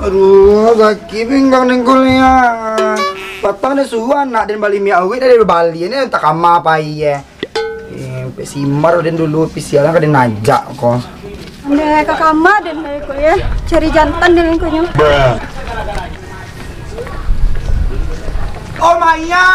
Aduh, kaki pinggang ning kuliah. Patang deh suan nak dan bali mi awe dari Bali ini tak kama apa iya. Simar dan dulu pisialan kadang najak kok. Anda ke kamar dan kau ya cari jantan dan kau nya. Oh Maya,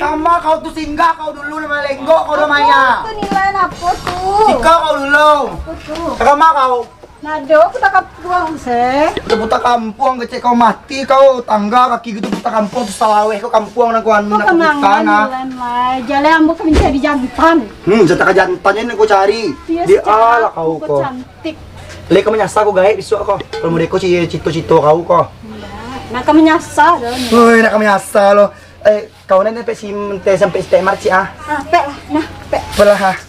sama kau tuh singgah kau dulu nama lenggo kau udah Maya. Itu nilai apa tuh? Sika kau dulu. Apa tuh? Kama kau. Nado aku tak kapuang seh. Buta kampung kecek kau mati kau tangga kaki gitu buta kampung terus salaweh kau kampung nak kuan Kau kemangan nilai lah. Jalan ambo kami cari jantan. Jatah ke jantannya nih kau cari. Di ala kau kok. Cantik. Lek kau menyasa kau gaib besok kau. Kalau mau deko cito-cito kau kau. Nak kami nyasa dah. Woi nak kau menyasa lo. Kau nanti sampai sampai stemar sih ah. Pek lah, nah pek. Belah.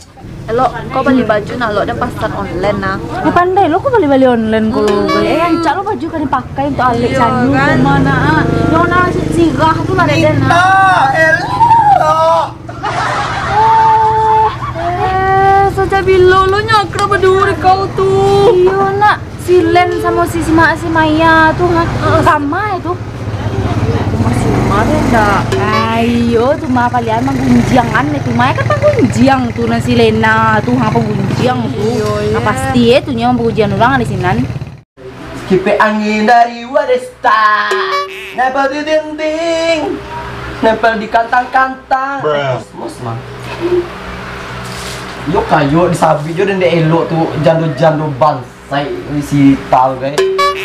Lo, kau beli baju nah lo ada pasar online nah. Ya pandai lo kok beli online kalau beli. Cak lo baju kan dipakai untuk alik sanyu kan? mana? Yang nak sirah tu lah ada nah. Elo. Saja bilo lo nyakra berduri kau tuh. Iya nak, si Len sama si Maya tuh sama itu. Masih kemarin dah. Ayo tuh mah kalian mah gunjiangan itu Maya kan panggunjiang tuh nasi Lena tuh apa gunjiang tuh. Nah, pasti tuh nya panggunjian orang di sini. Kipe angin dari Wadesta. Nepal di dinding. Nepal di kantang-kantang. Kosmos mah. Yo kayo disabi yo dan de elok tuh jando-jando bansai si tahu guys.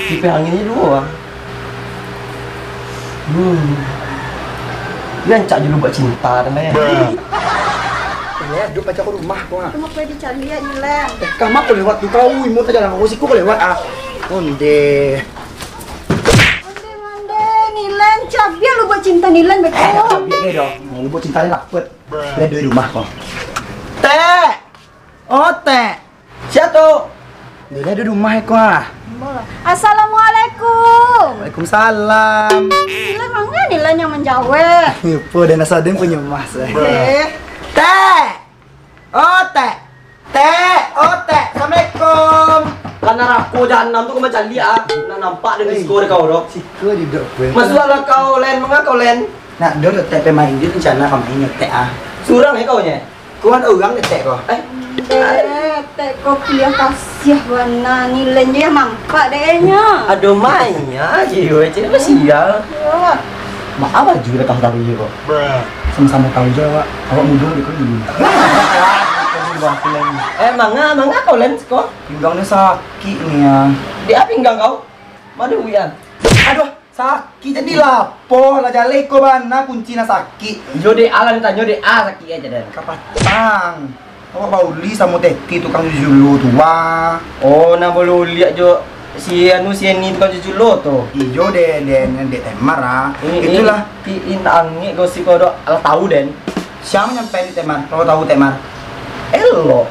Kipe anginnya dua. Dia cak dulu buat cinta dan ya. Ya, duduk baca aku rumah gua. Cuma kau dicari ya nilai. Kamu aku lewat tuh kau, mau tanya aku sih kau lewat ah. Onde. Mande nilai cabiar lu buat cinta nilai betul. Biar dong. Mau buat cinta dapet. Lihat di rumah kok. Teh. Oh, teh. Siapa tuh? Dia di rumah kok ah. Assalamualaikum. Waalaikumsalam. Nilai mana nilai yang menjawab? Yupo dan asadem punya mas. Teh. Oh, teh. Teh. Oh, teh. Assalamualaikum. Karena aku jahanam tuh kau macam dia, nak nampak dengan skor kau dok. Siku di dok. Masuklah kau len, mengapa kau len? Nak dok teh pemain dia rencana kami nyetek ah. Surang ya kau nya? Kuan orang nyetek kok. Teh kopi yang kasih warna nilainya mampak dehnya. Aduh mainnya, jiwa cina sial. Maaf baju udah kau tahu juga kok. Sama-sama tahu Jawa. Awak muda di dulu. Mangga kau len kau? Pinggangnya sakit nih ya. Di apa pinggang kau? Madu uyan. Aduh, sakit jadi lapo lah jale ko bana kunci na sakit. Jode ala ditanya jode a sakit aja dan. Kapatang. Awak bauli sama teti tukang julu tua. Oh, nak boleh lihat jo si ini tukang julo tuh. Ijo den temar ah. Itulah. Ini angin gosip kau dok ala tahu den. Siapa nyampe di temar? Kau tahu temar? Elo.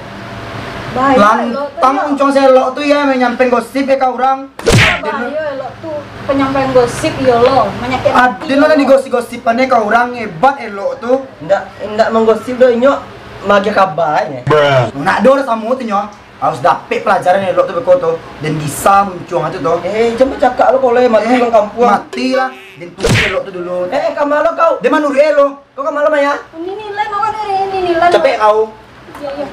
Lantang uncong selok tuh ya nyampe gosip ya kau orang. Bahaya lo tuh penyampaian gosip ya lo menyakit hati. Adin lo di gosip-gosipannya kau orang hebat elok tuh. Ndak menggosip do inyo magi kabarnya. Nak dor sama tuh nyo. Harus dapet pelajaran elok tuh beko tuh dan bisa mencuang itu tuh. Jangan cakap lo kalau mati orang kampung. Mati lah. Dan tuh elok tuh dulu. Kamar lo kau. Dia manuri elo. Kau kamar lo Maya? Ini nilai mau dari ini nilai. Capek kau. Iya.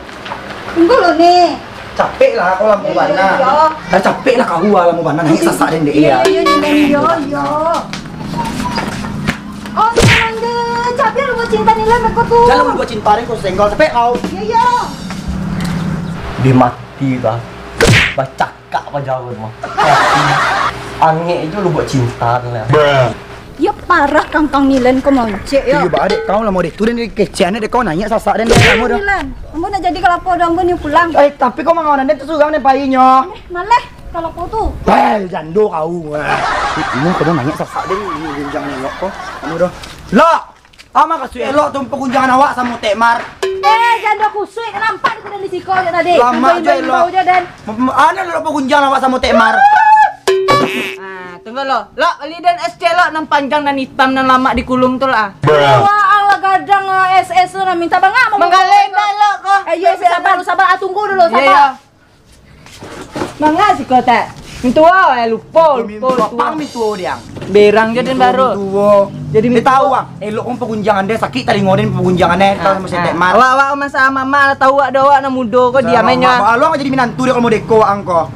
Tunggu lo nih. Capek lah kau lampu bana. Capek lah kau lampu bana nangis sesak dan dia. Iya nilai yo. Oh nilai capek lu buat cinta nilai mereka tuh. Jangan buat cinta kau senggol capek kau. Iya. Dia mati lah. Baca kak apa jauh mah. Angin itu lu buat cinta lah. Ya parah kangkang nilen kau mau cek ya. Iya, adik kau lah mau dek. Tu dan keciannya dek kau nanya sasak dan dia kamu dah. Nilen, kamu nak jadi kelapo dah ambon yuk pulang. Tapi kau mengawan dia tu sugang nih payinya. Maleh kalau kau tuh. Jando kau. Ini kau dah nanya sasak dan jangan elok kau. Kamu dah. Lo, ama kasih elok tu pengunjangan awak sama Tekmar. Janda kusui nampak itu dari siko ya tadi. Lama aja elok. Ana lo pengunjangan awak sama Tekmar. Tunggu lo beli dan SC lo nang panjang dan hitam dan lama di kulum tuh lah. Wah, ala gadang SS lo minta bang mau Menggalenda lo kok. Iya sabar tunggu dulu sabar. Mangga sih kau tak. Mintua lupa Pang mintuo dia. berang jadi baru Jadi tahu ah. Elok kong pegunjangan dia sakit tadi ngoden pegunjangan dia tahu mesti tek mar. awak masa mama tahu ada awak na mudo ko dia mainnya Lo jadi minantu dia kalau mau deko angko.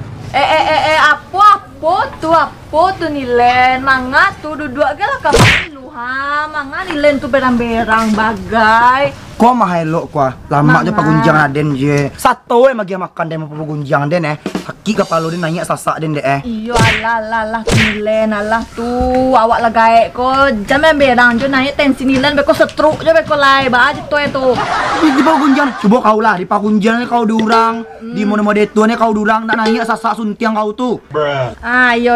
Apa tu nilen manga tu duduk ke lah kamu luha manga nilen tu berang-berang bagai Kau mah elok kau. Lama je pegunjangan den je. Satu magi makan den mau pegunjangan den Sakit kepala den nanya sasak den deh. iyo alah tu nilen alah tu awak lah gaek ko jangan berang jo nanya tensi nilen beko setruk jo beko lai ba aja tu itu Di pegunjangan coba kau lah di pegunjangan kau diurang. Di mode-mode itu kau diurang nak nanya sasak suntiang kau tu. yo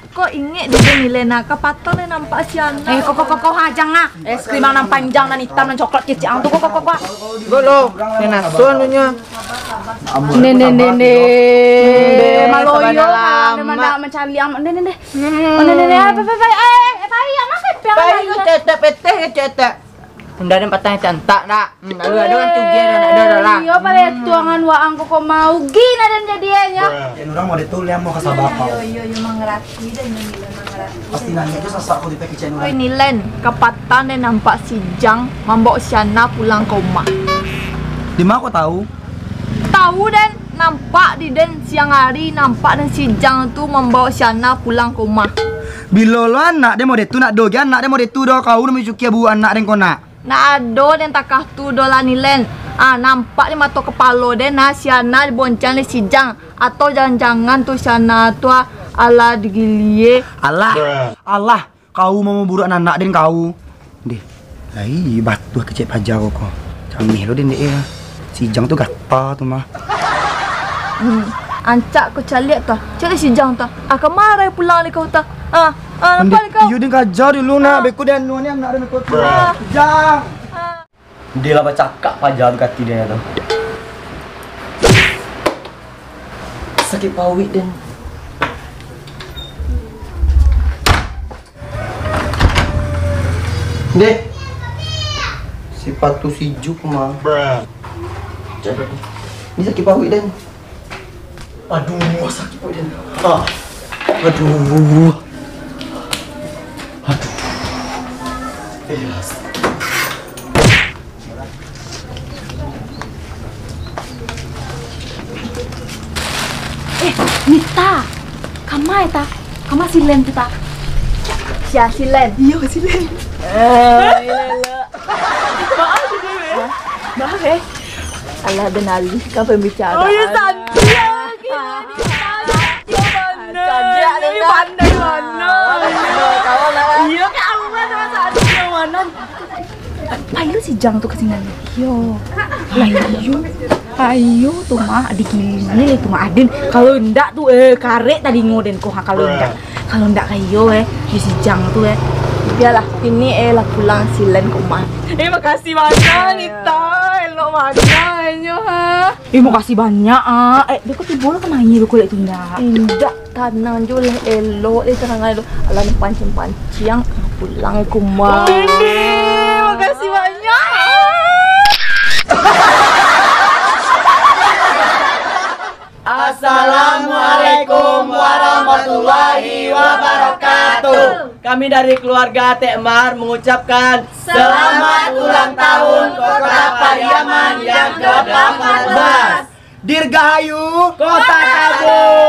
kok inget dia nilen nak kapatol nampak siana kok hajang ah. Es krim yang panjang dan hitam dan coklat kecil tu kok. golo nenasun punya Nene maloyo lama. mana mencari am nene bayu cetek Unda dan patah cantak dak. Lalu ada kan tuge dan ada lah. Iya pada tuangan waang kok mau gina dan jadiannya. Dan orang mau ditul yang mau kasar bakal. yo mangrati dan nilen mangrati Pasti nanya aja sasak kau di pakai channel. Oi nilen kapatan dan nampak si Jang membawa Siana pulang ke rumah. Di mana kau tahu? Tahu dan nampak di den siang hari nampak dan si Jang tu membawa Siana pulang ke rumah. Bila lo anak dia mau detu nak do anak dia mau detu do kau nak mencuci abu anak den kau nak. Na ado dan takah tu dola nilen. Nampak di mata kepala den Siana diboncang si Jang atau jangan-jangan tu Siana tu ala digilie. Allah, kau mau buruk anak den kau. Deh, lai batu kecil pajar kau. Camih lo den dia. Si Jang tu gata tu mah. Ancak kau caliat tu. Cari si Jang tu. Akan marah pulang ni kau tu. Nampak kau. Iyo den kajar dulu nak beku den nu ni anak den beku. Jang. Dia lah cakap pajar tu kati dia tu. Sakit pawit den. Deh. Sifat tu si Juk mah. Jadi. Ni sakit pawit den. Aduh, sakit pawit den. Aduh. Yes. Nita, kamai ta, kamai silen tu ta. Sia silen. Iya silen. Baik. Alah denali kau pembicara. Oh ya santai. Pandai mana? Iya kau mana santai mana? Ayo si Jang tuh kesini. Ayo tuh mah adik ini tuh mah Adin. Kalau ndak tuh karek tadi ngoden kok kalau ndak kayo di si Jang tuh Biarlah ini lah pulang silen ke rumah. Makasih banyak Nita. Elok banyak ha. Makasih banyak dia kok tiba lah kemana lu kulit tu ndak? Indak tanang jual elok dia terang elok. Alah ni pancing-pancing pulang ke rumah. Makasih banyak. Assalamualaikum warahmatullahi wabarakatuh. Kami dari keluarga Tekmar mengucapkan selamat ulang tahun Kota Pariaman yang ke-14. Dirgahayu Kota Tabung.